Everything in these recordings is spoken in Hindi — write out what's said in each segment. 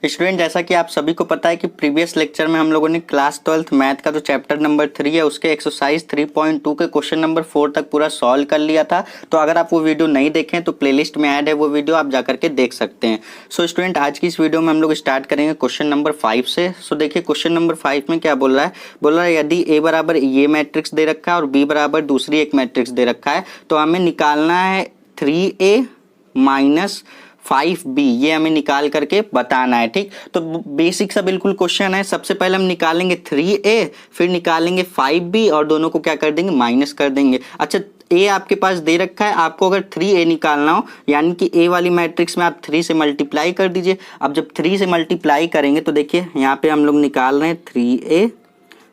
स्टूडेंट, जैसा कि आप सभी को पता है कि प्रीवियस लेक्चर में हम लोगों ने क्लास 12th मैथ का जो चैप्टर नंबर 3 है उसके एक्सरसाइज 3.2 के क्वेश्चन नंबर 4 तक पूरा सॉल्व कर लिया था। तो अगर आप वो वीडियो नहीं देखें तो प्लेलिस्ट में ऐड है वो वीडियो, आप जाकर के देख सकते हैं। सो स्टूडेंट, आज की इस वीडियो में हम लोग स्टार्ट करेंगे क्वेश्चन नंबर 5 से। सो देखिए क्वेश्चन नंबर 5 में क्या बोल रहा है यदि ए बराबर ये मैट्रिक्स दे रखा है और बी बराबर दूसरी एक मैट्रिक्स दे रखा है तो हमें निकालना है 3a माइनस 5b, ये हमें निकाल करके बताना है। ठीक, तो बेसिक सा बिल्कुल क्वेश्चन है। सबसे पहले हम निकालेंगे 3a, फिर निकालेंगे 5b और दोनों को क्या कर देंगे, माइनस कर देंगे। अच्छा, a आपके पास दे रखा है, आपको अगर 3a निकालना हो यानी कि a वाली मैट्रिक्स में आप 3 से मल्टीप्लाई कर दीजिए। अब जब 3 से मल्टीप्लाई करेंगे तो देखिए यहाँ पे हम लोग निकाल रहे हैं 3a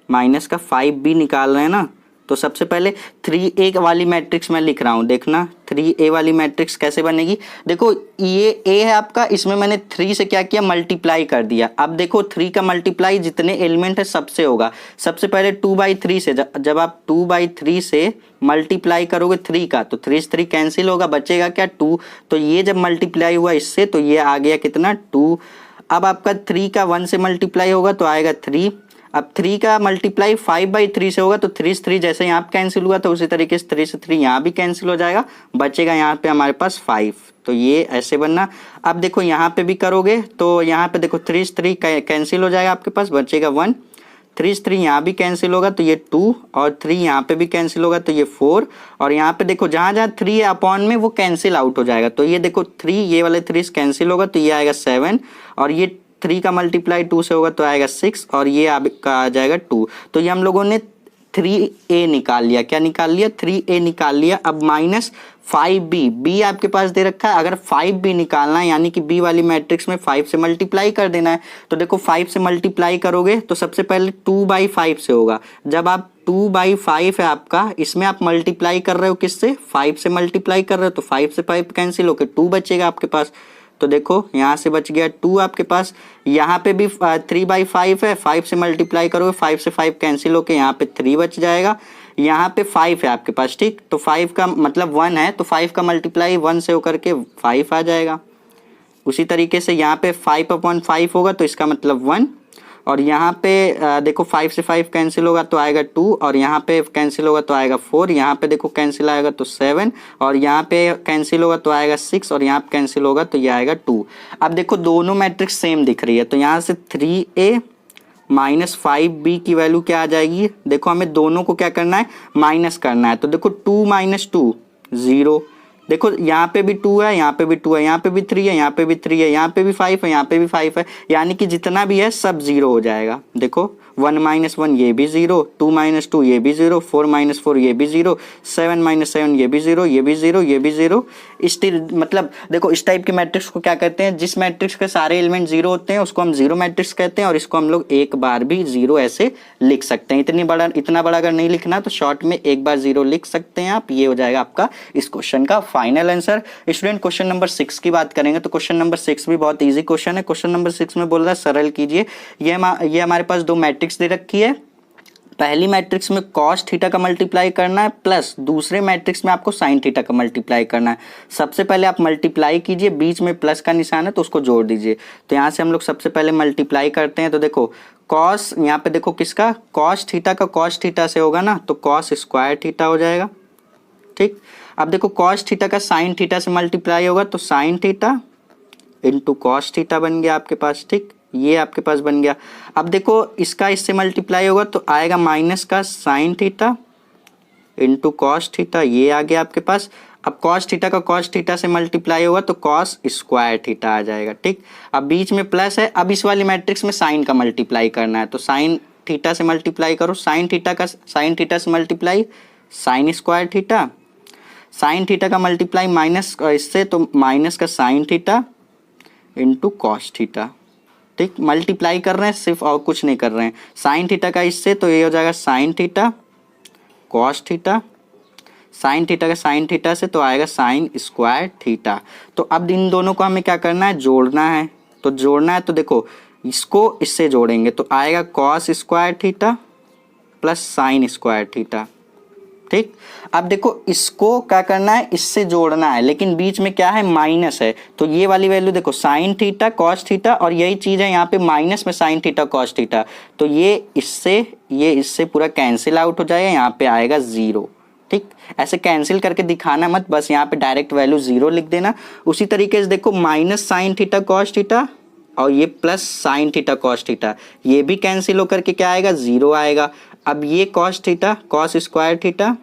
माइनस का 5b निकाल रहे हैं ना। तो सबसे पहले 3a वाली मैट्रिक्स मैं लिख रहा हूँ, देखना 3a वाली मैट्रिक्स कैसे बनेगी। देखो ये a है आपका, इसमें मैंने 3 से क्या किया, मल्टीप्लाई कर दिया। अब देखो 3 का मल्टीप्लाई जितने एलिमेंट है सबसे होगा। सबसे पहले 2/3 से, जब आप 2/3 से मल्टीप्लाई करोगे 3 का तो 3 से 3 कैंसिल होगा, बचेगा क्या 2। तो ये जब मल्टीप्लाई हुआ इससे तो ये आ गया कितना 2। अब आपका 3 का 1 से मल्टीप्लाई होगा तो आएगा 3। अब 3 का मल्टीप्लाई 5/3 से होगा तो 3 से 3 जैसे यहाँ पे कैंसिल हुआ तो उसी तरीके से 3 से 3 यहाँ भी कैंसिल हो जाएगा, बचेगा यहाँ पे हमारे पास 5। तो ये ऐसे बनना। अब देखो यहाँ पे भी करोगे तो यहाँ पे देखो 3 से 3 कैंसिल हो जाएगा, आपके पास बचेगा 1। 3 से 3 यहाँ भी कैंसिल होगा तो ये 2 और 3 यहाँ पे भी कैंसिल होगा तो ये 4। और यहाँ पे देखो जहाँ जहाँ 3 है अपॉन में वो कैंसिल आउट हो जाएगा। तो ये देखो 3, ये वाले 3 कैंसिल होगा तो ये आएगा 7 और ये 3 का मल्टीप्लाई 2 से होगा तो आएगा 6 और ये आपका आ जाएगा 2। तो ये हम लोगों ने 3a निकाल लिया। क्या निकाल लिया, 3a निकाल लिया। अब माइनस 5b, b आपके पास दे रखा है। अगर 5b निकालना है यानी कि b वाली मैट्रिक्स में 5 से मल्टीप्लाई कर देना है। तो देखो 5 से मल्टीप्लाई करोगे तो सबसे पहले 2/5 से होगा। जब आप 2/5 है आपका, इसमें आप मल्टीप्लाई कर रहे हो किससे, 5 से मल्टीप्लाई कर रहे हो तो 5 से 5 कैंसिल होकर 2 बचेगा आपके पास। तो देखो यहाँ से बच गया 2 आपके पास। यहाँ पे भी 3/5 है, 5 से मल्टीप्लाई करोगे 5 से 5 कैंसिल होके यहाँ पे 3 बच जाएगा। यहाँ पे 5 है आपके पास, ठीक, तो 5 का मतलब 1 है तो 5 का मल्टीप्लाई 1 से होकर के 5 आ जाएगा। उसी तरीके से यहाँ पे 5/5 होगा तो इसका मतलब 1। और यहाँ पे देखो 5 से 5 कैंसिल होगा तो आएगा 2 और यहाँ पे कैंसिल होगा तो आएगा 4। यहाँ पे देखो कैंसिल आएगा तो 7 और यहाँ पे कैंसिल होगा तो आएगा 6 और यहाँ पे कैंसिल होगा तो ये आएगा 2। अब देखो दोनों मैट्रिक्स सेम दिख रही है तो यहाँ से 3a माइनस 5b की वैल्यू क्या आ जाएगी। देखो हमें दोनों को क्या करना है, माइनस करना है। तो देखो 2 माइनस 2 0। देखो यहाँ पे भी 2 है, यहाँ पे भी 2 है, यहाँ पे भी 3 है, यहाँ पे भी 3 है, यहाँ पे भी 5 है, यहाँ पे भी 5 है, यानी कि जितना भी है सब 0 हो जाएगा। देखो 1 - 1 ये भी 0, 2 - 2 ये भी 0, 4 - 4 ये भी 0, 7 - 7 ये भी 0, ये भी 0, ये भी 0। इस मतलब देखो इस टाइप के मैट्रिक्स को क्या कहते हैं, जिस मैट्रिक्स के सारे एलिमेंट 0 होते हैं उसको हम 0 मैट्रिक्स कहते हैं और इसको हम लोग एक बार भी 0 ऐसे लिख सकते हैं। इतना बड़ा अगर नहीं लिखना तो शॉर्ट में एक बार 0 लिख सकते हैं आप। ये हो जाएगा आपका इस क्वेश्चन का final answer. Student, question number 6 की बात करेंगे तो क्वेश्चन नंबर 6 भी बहुत इजी क्वेश्चन है। क्वेश्चन नंबर 6 में बोल रहा है सरल कीजिए। ये हमारे पास दो मैट्रिक्स दे रखी है। पहली मैट्रिक्स में cos थीटा का मल्टीप्लाई करना है प्लस दूसरे मैट्रिक्स में आपको sin थीटा का मल्टीप्लाई करना है। सबसे पहले आप मल्टीप्लाई कीजिए, बीच में प्लस का निशान है तो उसको जोड़ दीजिए। तो यहाँ से हम लोग सबसे पहले मल्टीप्लाई करते हैं। तो देखो cos, यहाँ पे देखो किसका, cos थीटा का cos थीटा से होगा ना तो cos स्क्वायर थीटा हो जाएगा। ठीक, अब देखो cos थीटा का sin थीटा से मल्टीप्लाई होगा तो sin theta into cos theta बन गया आपके पास। ठीक, ये आपके पास बन गया। अब देखो इसका इससे मल्टीप्लाई होगा तो आएगा माइनस का sin theta into cos theta, ये आ गया आपके पास। अब cos थीटा का cos थीटा से मल्टीप्लाई होगा तो cos स्क्वायर थीटा आ जाएगा। ठीक, अब बीच में प्लस है। अब इस वाली मैट्रिक्स में sin का मल्टीप्लाई करना है तो sin थीटा से मल्टीप्लाई करो, sin थीटा से multiply sin square theta, sin theta का मल्टीप्लाई माइनस इससे तो माइनस का sin theta into cos theta. ठीक, मल्टीप्लाई कर रहे हैं सिर्फ और कुछ नहीं कर रहे हैं। sin थीटा का इससे तो ये हो जाएगा sin theta cos theta, sin theta का sin थीटा से तो आएगा sin स्क्वायर थीटा। तो अब इन दोनों को हमें क्या करना है, जोड़ना है। तो जोड़ना है तो देखो इसको इससे जोड़ेंगे तो आएगा cos square theta plus sin square theta. ठीक। अब देखो इसको क्या करना है, इससे जोड़ना है, लेकिन बीच में क्या है, माइनस है, तो ये वाली वैल्यू देखो साइन थीटा कॉस थीटा, और यही चीज है यहाँ पे माइनस में साइन थीटा कॉस थीटा, तो ये इससे पूरा कैंसिल आउट हो जाएगा, यहाँ पे आएगा 0। ठीक, ऐसे कैंसिल करके दिखाना मत, बस यहाँ पे डायरेक्ट वैल्यू 0 लिख देना। उसी तरीके से देखो minus sine theta cos theta और ये plus sine theta cos theta, ये भी कैंसिल होकर के क्या आएगा, 0 आएगा। अब ये cos theta cos square theta,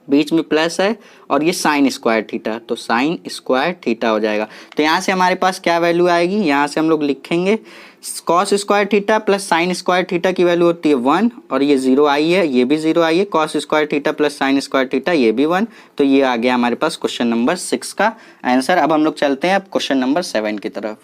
बीच में प्लस है, और ये साइन स्क्वायर थीटा, तो साइन स्क्वायर थीटा हो जाएगा। तो यहाँ से हमारे पास क्या वैल्यू आएगी, यहाँ से हम लोग लिखेंगे cos square theta plus sign square theta की वैल्यू होती है 1, और ये 0 आई है, ये भी 0 आई है, cos square theta plus sign square theta ये भी 1, तो ये आ गया हमारे पास क्वेश्चन नंबर 6 का आंसर। अब हम लोग चलते हैं अब क्वेश्चन नंबर 7 की तरफ।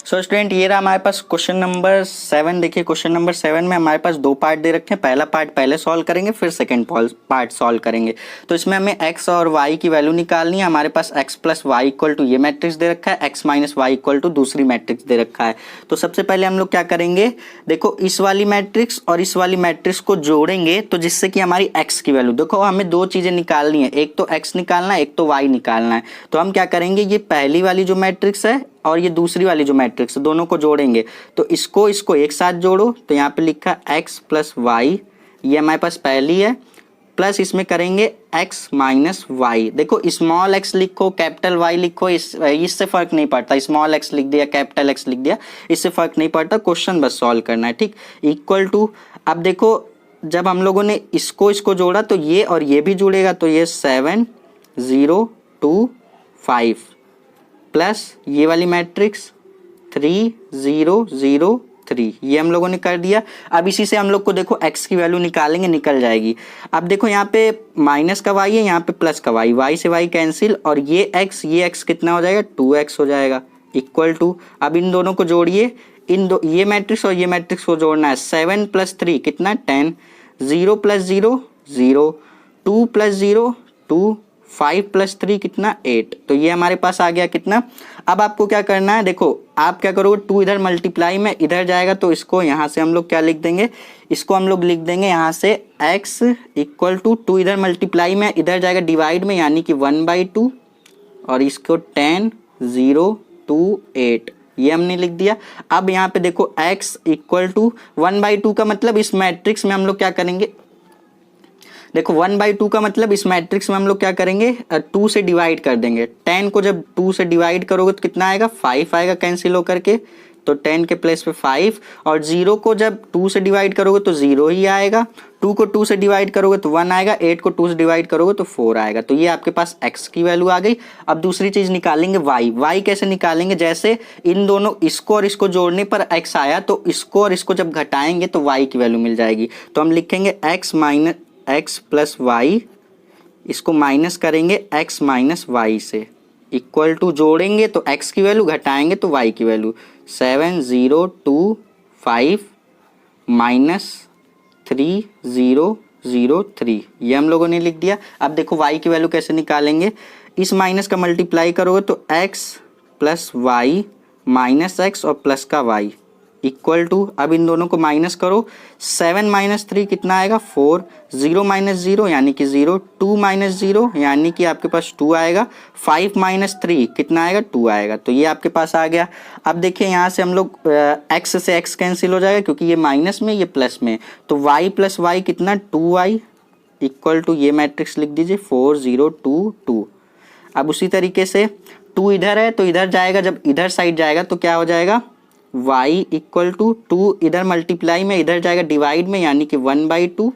सो स्टूडेंट ये रहा हमारे पास क्वेश्चन नंबर 7। देखिए क्वेश्चन नंबर 7 में हमारे पास दो पार्ट दे रखे हैं, पहला पार्ट पहले सॉल्व करेंगे, फिर सेकंड पार्ट सॉल्व करेंगे। तो इसमें हमें x और y की वैल्यू निकालनी है। हमारे पास x plus Y equal to ये मैट्रिक्स दे रखा है, x minus Y equal to दूसरी मैट्रिक्स दे रखा है। तो सबसे पहले हम लोग क्या करेंगे, देखो इस वाली मैट्रिक्स और इस वाली मैट्रिक्स को जोड़ेंगे, तो जिससे कि हमारी x की वैल्यू, देखो हमें दो चीजें निकालनी है, एक तो x निकालना है, एक तो y निकालना है। तो हम क्या करेंगे, ये पहली वाली जो मैट्रिक्स है और ये दूसरी वाली जो मैट्रिक्स है, दोनों को जोड़ेंगे। तो इसको एक साथ जोड़ो, तो यहाँ पे लिखा x प्लस वाई, ये हमारे पास पहली है, प्लस इसमें करेंगे x माइनस वाई। देखो स्मॉल x लिखो कैपिटल y लिखो, इससे फर्क नहीं पड़ता, स्मॉल x लिख दिया कैपिटल x लिख दिया, इससे फर्क नहीं पड़ता, क्वेश्चन बस सॉल्व करना है। ठीक, इक्वल टू, अब देखो जब हम लोगों ने इसको जोड़ा तो ये और ये भी जुड़ेगा, तो ये 7 0 2 5 प्लस ये वाली मैट्रिक्स 3 0 0 3, ये हम लोगों ने कर दिया। अब इसी से हम लोग को देखो x की वैल्यू निकालेंगे, निकल जाएगी। अब देखो यहाँ पे माइनस का y है, यहाँ पे प्लस का y से y कैंसिल, और ये x कितना हो जाएगा, 2x हो जाएगा, इक्वल टू, अब इन दोनों को जोड़िए, ये मैट्रिक्स और ये मैट्रिक्स को जोड़ना है। 7 प्लस 3 कितना 10, 0 प्लस 0 0, 2 प्लस 0 2, 5 प्लस 3 कितना 8, तो ये हमारे पास आ गया कितना। अब आपको क्या करना है, देखो आप क्या करोगे, 2 इधर मल्टीप्लाई में इधर जाएगा, तो इसको यहाँ से हम लोग क्या लिख देंगे, इसको हम लोग लिख देंगे यहाँ से x इक्वल टू 2 इधर मल्टीप्लाई में इधर जाएगा डिवाइड में, यानी कि 1/2, और इसको 10 0 2 8, ये हमने लिख दिया। अब यहाँ पे देखो x इक्वल टू 1/2 का मतलब इस मैट्रिक्स में हम लोग क्या करेंगे, देखो 1/2 का मतलब इस मैट्रिक्स में हम लोग क्या करेंगे, 2 से डिवाइड कर देंगे। 10 को जब 2 से डिवाइड करोगे तो कितना आएगा, 5 आएगा कैंसिल होकर के, तो 10 के प्लेस पे 5, और 0 को जब 2 से डिवाइड करोगे तो 0 ही आएगा, 2 को 2 से डिवाइड करोगे तो 1 आएगा, 8 को 2 से डिवाइड करोगे तो 4 आएगा। तो ये आपके पास x की वैल्यू आ गई। अब दूसरी चीज निकालेंगे y कैसे निकालेंगे, जैसे इन दोनों इसको और इसको जोड़ने पर x आया, तो इसको और इसको जब घटाएंगे तो y की वैल्यू मिल जाएगी। तो हम लिखेंगे x प्लस वाई, इसको माइनस करेंगे x माइनस वाई से, इक्वल टू, जोड़ेंगे तो x की वैल्यू, घटाएंगे तो y की वैल्यू, 7 0 2 5 माइनस 3 0 0 3, ये हम लोगों ने लिख दिया। अब देखो y की वैल्यू कैसे निकालेंगे, इस माइनस का मल्टीप्लाई करोगे तो x plus Y minus x और प्लस का y इक्वल टू, अब इन दोनों को माइनस करो, 7 माइनस 3 कितना आएगा 4, 0 माइनस 0 यानी कि 0, 2 माइनस 0 यानी कि आपके पास 2 आएगा, 5 माइनस 3 कितना आएगा 2 आएगा, तो ये आपके पास आ गया। अब देखिए यहाँ से हम लोग x से x कैंसिल हो जाएगा, क्योंकि ये माइनस में ये प्लस में, तो y प्लस वाई कितना 2y इक्वल टू, ये मैट्रिक्स लिख दीजिए 4 0 2 2। अब उसी तरीके से 2 इधर है तो इधर जाएगा, जब इधर साइड जाएगा तो क्या हो जाएगा, y इक्वल टू 2 इधर मल्टीप्लाई में इधर जाएगा डिवाइड में, यानी कि 1/2,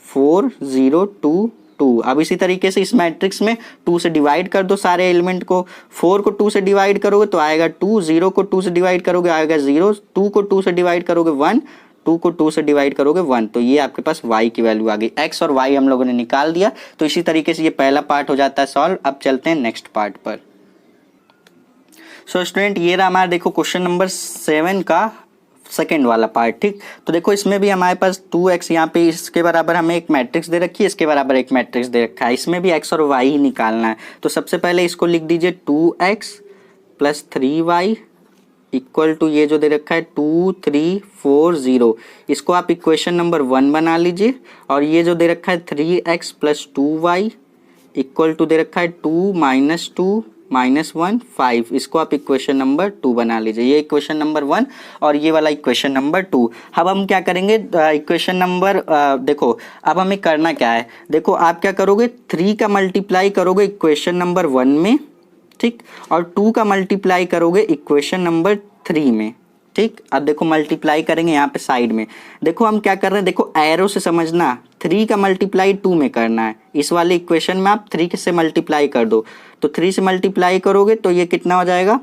4 0 2 2। अब इसी तरीके से इस मैट्रिक्स में 2 से डिवाइड कर दो सारे एलिमेंट को, 4 को 2 से डिवाइड करोगे तो आएगा 2, 0 को 2 से डिवाइड करोगे आएगा 0, 2 को 2 से डिवाइड करोगे 1, 2 को 2 से डिवाइड करोगे 1, तो ये आपके पास y की वैल्यू आ गई। x और y हम लोगों ने निकाल दिया, तो इसी तरीके से ये पहला पार्ट हो जाता है सॉल्व। अब चलते हैं नेक्स्ट पार्ट पर। सो स्टूडेंट ये रहा हमारा देखो क्वेश्चन नंबर 7 का सेकेंड वाला पार्ट। ठीक, तो देखो इसमें भी हमारे पास 2x, यहाँ पे इसके बराबर हमें एक मैट्रिक्स दे रखी है, इसके बराबर एक मैट्रिक्स दे रखा है, इसमें भी x और y ही निकालना है। तो सबसे पहले इसको लिख दीजिए 2x plus 3y equal to ये जो दे रखा है 2 3 4 0, इसको आप इक्वेशन नंबर 1 बना लीजिए। और ये जो दे रखा है 3x plus 2y equal to दे रखा है 2 माइनस 2 माइनस 1 5, इसको आप इक्वेशन नंबर 2 बना लीजिए। ये इक्वेशन नंबर 1 और ये वाला इक्वेशन नंबर 2। अब हम क्या करेंगे, इक्वेशन नंबर देखो अब हमें करना क्या है, देखो आप क्या करोगे 3 का मल्टीप्लाई करोगे इक्वेशन नंबर 1 में, ठीक, और 2 का मल्टीप्लाई करोगे इक्वेशन नंबर 3 में, ठीक। अब देखो मल्टीप्लाई करेंगे यहाँ पे साइड में, देखो हम क्या कर रहे हैं, देखो एरो से समझना, 3 का मल्टीप्लाई 2 में करना है। इस वाले इक्वेशन में आप 3 से मल्टीप्लाई कर दो, तो 3 से मल्टीप्लाई करोगे तो ये कितना हो जाएगा,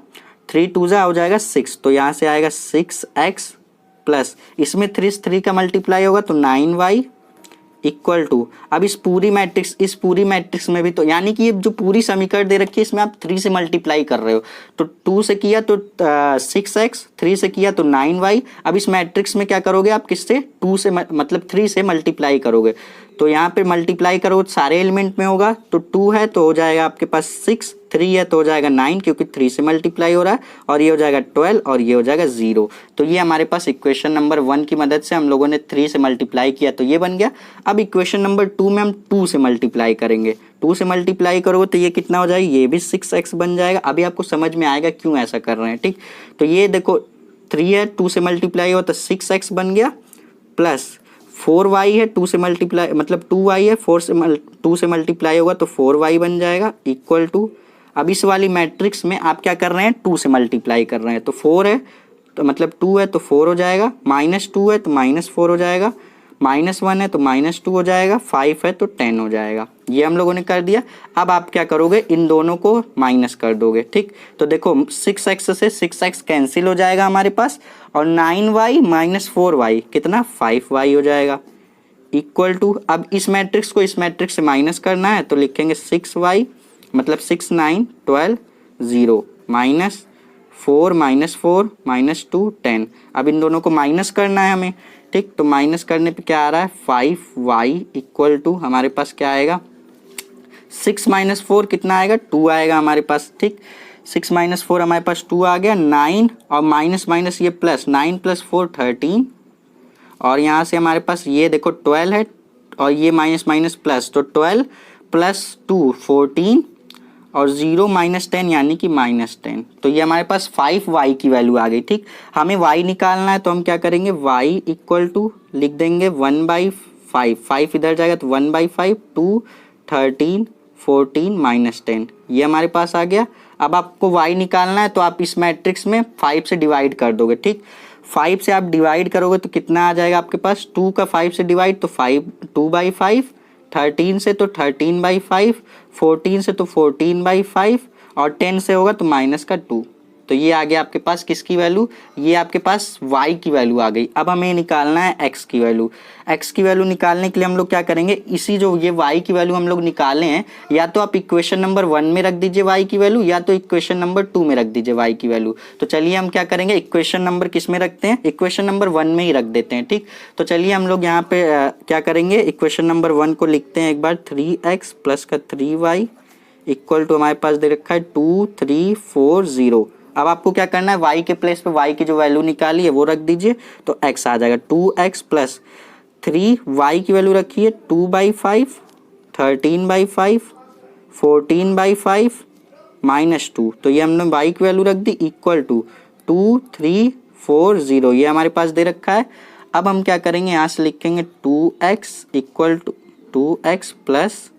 3 2 जा हो जाएगा 6, तो यहाँ से आएगा 6x प्लस इसमें 3 का मल्टीप्लाई होगा तो 9y इक्वल टू, अब इस पूरी मैट्रिक्स में भी तो यानी कि ये जो पूरी समीकरण दे रखी है इसमें आप 3 से मल्टीप्लाई कर रहे हो, तो 2 से किया तो 6x, 3 से किया तो 9y। अब इस मैट्रिक्स में क्या करोगे आप, किससे 2 से मतलब 3 से मल्टीप्लाई करोगे, तो यहाँ पे मल्टीप्लाई करोगे सारे एलिमेंट में होगा, तो 2 है तो हो जाएगा आपके पास 6, 3 है तो हो जाएगा 9 क्योंकि 3 से मल्टीप्लाई हो रहा है, और ये हो जाएगा 12 और ये हो जाएगा 0। तो ये हमारे पास इक्वेशन नंबर 1 की मदद से हम लोगों ने 3 से मल्टीप्लाई किया तो ये बन गया। अब इक्वेशन नंबर 2 में हम 2 से मल्टीप्लाई करेंगे, 2 से मल्टीप्लाई करोगे तो ये कितना हो जाएगा, ये भी 6x बन जाएगा। अभी आपको समझ में आएगा क्यों ऐसा कर रहे हैं, ठीक। तो ये देखो 3 है 2 से मल्टीप्लाई हो तो 6x बन गया, प्लस 4y है 2 से मल्टीप्लाई मतलब 2y है 2 से मल्टीप्लाई होगा तो 4y बन जाएगा इक्वल टू, अब इस वाली मैट्रिक्स में आप क्या कर रहे हैं 2 से मल्टीप्लाई कर रहे हैं, तो 4 है तो मतलब 2 है तो 4 हो जाएगा, -2 है तो -4 हो जाएगा, -1 है तो -2 हो जाएगा, 5 है तो 10 हो जाएगा। ये हम लोगों ने कर दिया। अब आप क्या करोगे, इन दोनों को माइनस कर दोगे, ठीक। तो देखो 6x से 6x कैंसिल हो जाएगा हमारे पास, और 9y माइनस 4y कितना 5y हो जाएगा इक्वल टू, अब इस मैट्रिक्स को इस मैट्रिक्स से माइनस करना है तो लिखेंगे 6y मतलब 6 9 12 0 माइनस 4 -2 10। अब इन दोनों को माइनस करना है हमें, ठीक। तो माइनस करने पे क्या आ रहा है 5y इक्वल टू हमारे पास क्या आएगा, 6 - 4 कितना आएगा 2 आएगा हमारे पास, ठीक। 6 - 4 हमारे पास 2 आ गया, 9 और माइनस माइनस ये प्लस, 9 + 4 13, और यहाँ से हमारे पास ये देखो 12 है और ये माइनस माइनस प्लस, तो 12 + 2 14 और 0 - 10 यानी कि -10। तो ये हमारे पास 5y की वैल्यू आ गई, ठीक। हमें y निकालना है तो हम क्या करेंगे, y इक्वल टू लिख देंगे 1/5, 5 इधर जाएगा तो 1/5, 2 13 14 -10, ये हमारे पास आ गया। अब आपको y निकालना है तो आप इस मैट्रिक्स में 5 से डिवाइड कर दोगे, ठीक। 5 से आप डिवाइड करोगे तो कितना आ जाएगा आपके पास, 2 का 5 से डिवाइड तो 2/5, 13 से तो 13/5, 14 से तो 14/5, और 10 से होगा तो -2। तो ये आ गया आपके पास किसकी वैल्यू, ये आपके पास y की वैल्यू आ गई। अब हमें निकालना है x की वैल्यू। x की वैल्यू निकालने के लिए हम लोग क्या करेंगे, इसी जो ये y की वैल्यू हम लोग निकाले हैं, या तो आप इक्वेशन नंबर 1 में रख दीजिए y की वैल्यू, या तो इक्वेशन नंबर 2 में रख दीजिए y की वैल्यू। तो चलिए हम क्या करेंगे, इक्वेशन नंबर किस में रखते हैं, इक्वेशन नंबर 1 में ही रख देते हैं, ठीक। तो चलिए हम लोग यहाँ पे क्या करेंगे, इक्वेशन नंबर 1 को लिखते हैं एक बार, 3x प्लस का 3y इक्वल टू हमारे पास दे रखा है 2 3 4 0। अब आपको क्या करना है, y के प्लेस पे y की जो वैल्यू निकाली है वो रख दीजिए, तो x आ जाएगा 2x प्लस 3y की वैल्यू रखी है 2/5, 13/5, 14/5 -2, तो ये हमने y की वैल्यू रख दी इक्वल टू 2 3 4 0, ये हमारे पास दे रखा है। अब हम क्या करेंगे, यहाँ से लिखेंगे 2x equal to 2x plus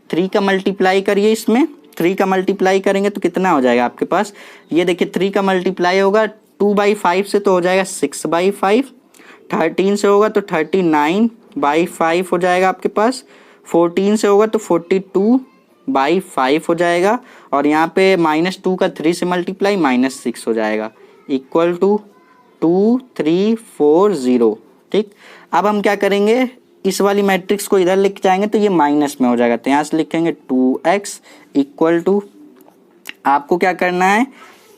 3 का मल्टीप्लाई करिए, इसमें 3 का मल्टीप्लाई करेंगे तो कितना हो जाएगा आपके पास, ये देखिए 3 का मल्टीप्लाई होगा 2/5 से तो हो जाएगा 6/5, 13 से होगा तो 39/5 हो जाएगा आपके पास, 14 से होगा तो 42/5 हो जाएगा, और यहाँ पे -2 का 3 से मल्टीप्लाई -6 हो जाएगा इक्वल टू 2 3 4 0, ठीक। अब हम क्या करेंगे, इस वाली मैट्रिक्स को इधर लिख जाएंगे तो ये माइनस में हो जाएगा, तो यहाँ से लिखेंगे 2x इक्वल टू, आपको क्या करना है,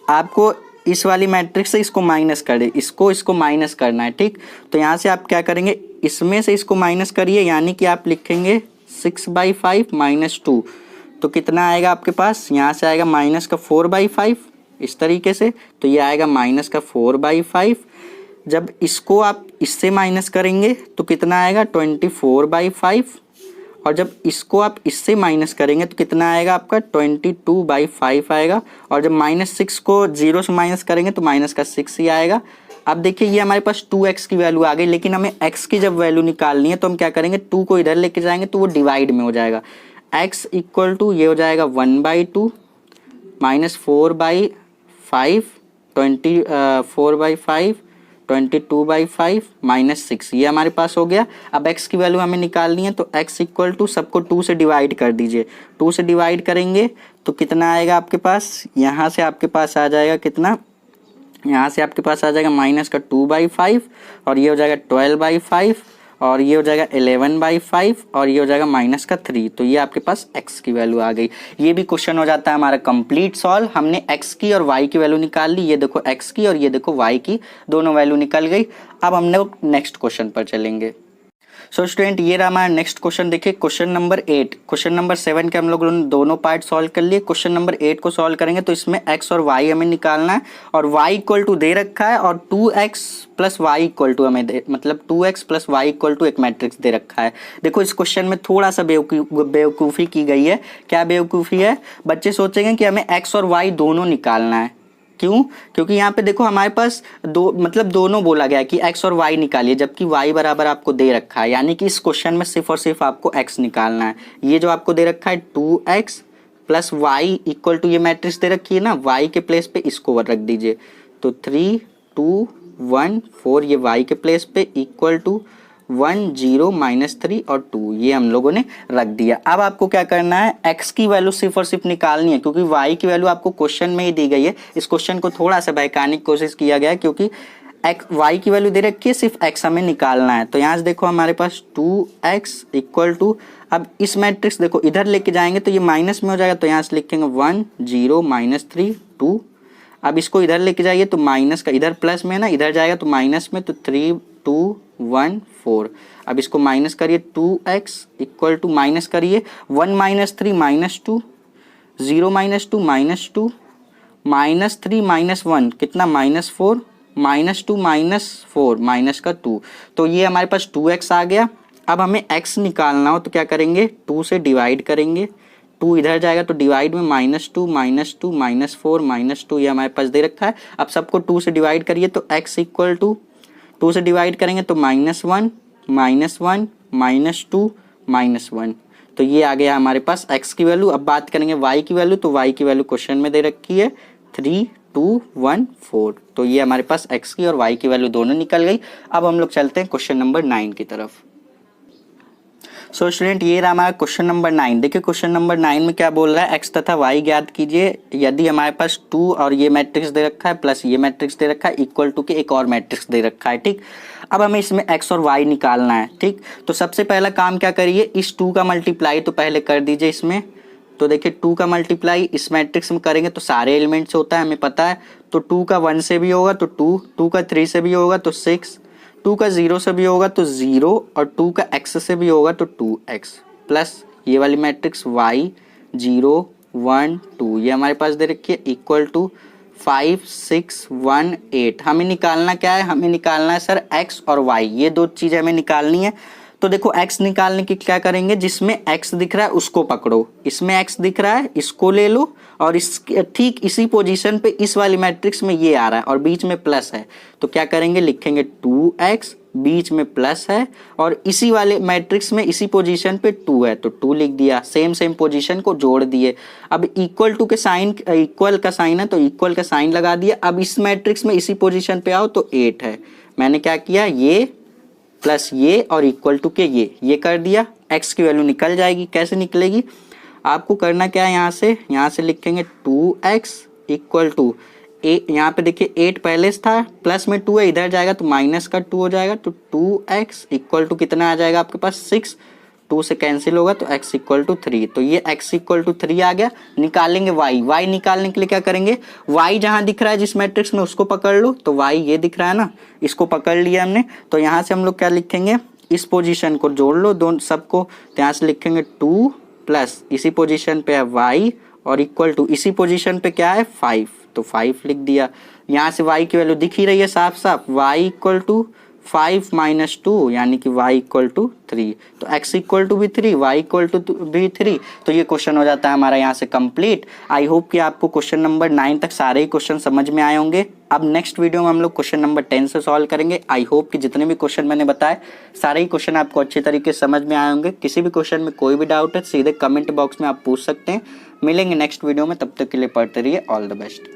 आपको इस वाली मैट्रिक्स से इसको माइनस कर दे, इसको माइनस करना है, ठीक। तो यहाँ से आप क्या करेंगे, इसमें से इसको माइनस करिए, यानी कि आप लिखेंगे 6/5 -2, तो कितना आएगा आपके पास, यहाँ से आएगा माइनस का 4/5, इस तरीके से, तो ये आएगा माइनस का 4/5। जब इसको आप इससे माइनस करेंगे तो कितना आएगा 24/5, और जब इसको आप इससे माइनस करेंगे तो कितना आएगा आपका 22/5 आएगा, और जब -6 को 0 से माइनस करेंगे तो माइनस का 6 ही आएगा। अब देखिए ये हमारे पास 2x की वैल्यू आ गई, लेकिन हमें x की जब वैल्यू निकालनी है तो हम क्या करेंगे, 2 को इधर लेके जाएंगे तो वो डिवाइड में हो जाएगा। x इक्वल टू ये हो जाएगा 1/2 माइनस 4/5 4/5 22/5 -6, ये हमारे पास हो गया। अब x की वैल्यू हमें निकालनी है तो x इक्वल टू सबको 2 से डिवाइड कर दीजिए। 2 से डिवाइड करेंगे तो कितना आएगा आपके पास, यहाँ से आपके पास आ जाएगा कितना, यहाँ से आपके पास आ जाएगा माइनस का 2/5, और ये हो जाएगा 12/5, और ये हो जाएगा 11/5, और ये हो जाएगा माइनस का 3। तो ये आपके पास x की वैल्यू आ गई। ये भी क्वेश्चन हो जाता है हमारा कंप्लीट सॉल्व। हमने x की और y की वैल्यू निकाल ली, ये देखो x की और ये देखो y की, दोनों वैल्यू निकल गई। अब हम लोग नेक्स्ट क्वेश्चन पर चलेंगे। सो स्टूडेंट ये रहा हमारा नेक्स्ट क्वेश्चन। देखिए क्वेश्चन नंबर 8, क्वेश्चन नंबर 7 के हम लोग दोनों पार्ट सॉल्व कर लिए। क्वेश्चन नंबर 8 को सॉल्व करेंगे तो इसमें x और y हमें निकालना है, और y इक्वल टू दे रखा है, और 2x plus Y equal to हमें मतलब 2x plus Y equal to एक मैट्रिक्स दे रखा है। देखो इस क्वेश्चन में थोड़ा सा बेवकूफ़ी की गई है। क्या बेवकूफ़ी है, बच्चे सोचेंगे कि हमें x और y दोनों निकालना है। क्यों, क्योंकि यहाँ पे देखो हमारे पास दोनों बोला गया है कि x और y निकालिए, जबकि y बराबर आपको दे रखा है, यानी कि इस क्वेश्चन में सिर्फ और सिर्फ आपको x निकालना है। ये जो आपको दे रखा है 2x plus Y equal to ये मैट्रिक्स दे रखी है ना, y के प्लेस पे इसको रख दीजिए, तो 3 2 1 4 ये y के प्लेस पे इक्वल टू 1 0 -3 और 2, ये हम लोगों ने रख दिया। अब आपको क्या करना है, x की वैल्यू सिर्फ और सिर्फ निकालनी है, क्योंकि y की वैल्यू आपको क्वेश्चन में ही दी गई है। इस क्वेश्चन को थोड़ा सा बहकाने की कोशिश किया गया है, क्योंकि y की वैल्यू दे रखी है, सिर्फ x हमें निकालना है। तो यहाँ से देखो हमारे पास 2x इक्वल टू, अब इस मैट्रिक्स देखो इधर लेके जाएंगे तो ये माइनस में हो जाएगा, तो यहाँ से लिखेंगे 1 0 -3 2। अब इसको इधर लेके जाइए तो माइनस का, इधर प्लस में है ना, इधर जाएगा तो माइनस में, तो 3 2 1 4। अब इसको माइनस करिए, 2x इक्वल टू माइनस करिए 1 -3 -2 0 -2 -2 -3 -1 कितना -4 -2 -4 माइनस का 2। तो ये हमारे पास 2x आ गया। अब हमें x निकालना हो तो क्या करेंगे, 2 से डिवाइड करेंगे, 2 इधर जाएगा तो डिवाइड में -2 -2 -4 -2, ये हमारे पास दे रखा है। अब सबको 2 से डिवाइड करिए तो x इक्वल टू 2 से डिवाइड करेंगे तो -1 -1 -2 -1, तो ये आ गया हमारे पास x की वैल्यू। अब बात करेंगे y की वैल्यू, तो y की वैल्यू क्वेश्चन में दे रखी है 3 2 1 4, तो ये हमारे पास x की और y की वैल्यू दोनों निकल गई। अब हम लोग चलते हैं क्वेश्चन नंबर 9 की तरफ। सो स्टूडेंट ये रहा हमारा क्वेश्चन नंबर 9। देखिए क्वेश्चन नंबर 9 में क्या बोल रहा है, x तथा y ज्ञात कीजिए यदि हमारे पास 2 और ये मैट्रिक्स दे रखा है प्लस ये मैट्रिक्स दे रखा है इक्वल टू के एक और मैट्रिक्स दे रखा है। ठीक, अब हमें इसमें x और y निकालना है। ठीक, तो सबसे पहला काम क्या करिए, इस 2 का मल्टीप्लाई तो पहले कर दीजिए इसमें। तो देखिए 2 का मल्टीप्लाई इस मैट्रिक्स में करेंगे तो सारे एलिमेंट से होता है, हमें पता है। तो 2 का 1 से भी होगा तो 2, 2 का 3 से भी होगा तो 6, 2 का 0 से भी होगा तो 0, और 2 का x से भी होगा तो 2x प्लस ये वाली मैट्रिक्स y 0 1 2, ये हमारे पास दे रखी है इक्वल टू 5 6 1 8। हमें निकालना क्या है, हमें निकालना है सर x और y, ये दो चीज़ें हमें निकालनी है। तो देखो x निकालने की क्या करेंगे, जिसमें x दिख रहा है उसको पकड़ो, इसमें x दिख रहा है इसको ले लो, और इस ठीक इसी पोजीशन पे इस वाली मैट्रिक्स में ये आ रहा है और बीच में प्लस है, तो क्या करेंगे लिखेंगे 2x, बीच में प्लस है, और इसी वाले मैट्रिक्स में इसी पोजीशन पे 2 है तो 2 लिख दिया, सेम पोजीशन को जोड़ दिए। अब इक्वल टू के साइन, इक्वल का साइन है तो इक्वल का साइन लगा दिया। अब इस मैट्रिक्स में इसी पोजीशन पे आओ तो 8 है, मैंने क्या किया, ये प्लस ये और इक्वल टू के ये कर दिया। x की वैल्यू निकल जाएगी, कैसे निकलेगी, आपको करना क्या है, यहाँ से लिखेंगे 2x इक्वल टू, यहाँ पे देखिए 8 पहले से था, प्लस में 2 है, इधर जाएगा तो माइनस का 2 हो जाएगा, तो 2x इक्वल टू कितना आ जाएगा आपके पास 6, 2 से कैंसिल होगा तो x इक्वल टू 3, तो ये x इक्वल टू 3 आ गया। निकालेंगे y निकालने के लिए क्या करेंगे, y जहाँ दिख रहा है जिस मैट्रिक्स में उसको पकड़ लो, तो y ये दिख रहा है ना, इसको पकड़ लिया हमने। तो यहाँ से हम लोग क्या लिखेंगे, इस पोजीशन को जोड़ लो दोनों सबको, तो यहाँ से लिखेंगे 2 प्लस इसी पोजीशन पे है y और इक्वल टू इसी पोजीशन पे क्या है 5, तो 5 लिख दिया। यहाँ से y की वैल्यू दिख ही रही है साफ साफ, y इक्वल टू 5 माइनस 2 यानी कि y इक्वल टू 3। तो x इक्वल टू भी 3, y इक्वल टू भी 3। तो ये क्वेश्चन हो जाता है हमारा यहाँ से कंप्लीट। आई होप कि आपको क्वेश्चन नंबर 9 तक सारे ही क्वेश्चन समझ में आए होंगे। अब नेक्स्ट वीडियो में हम लोग क्वेश्चन नंबर 10 से सॉल्व करेंगे। आई होप कि जितने भी क्वेश्चन मैंने बताए सारे ही क्वेश्चन आपको अच्छे तरीके से समझ में आए होंगे। किसी भी क्वेश्चन में कोई भी डाउट है सीधे कमेंट बॉक्स में आप पूछ सकते हैं। मिलेंगे नेक्स्ट वीडियो में, तब तक के लिए पढ़ते रहिए। All the best.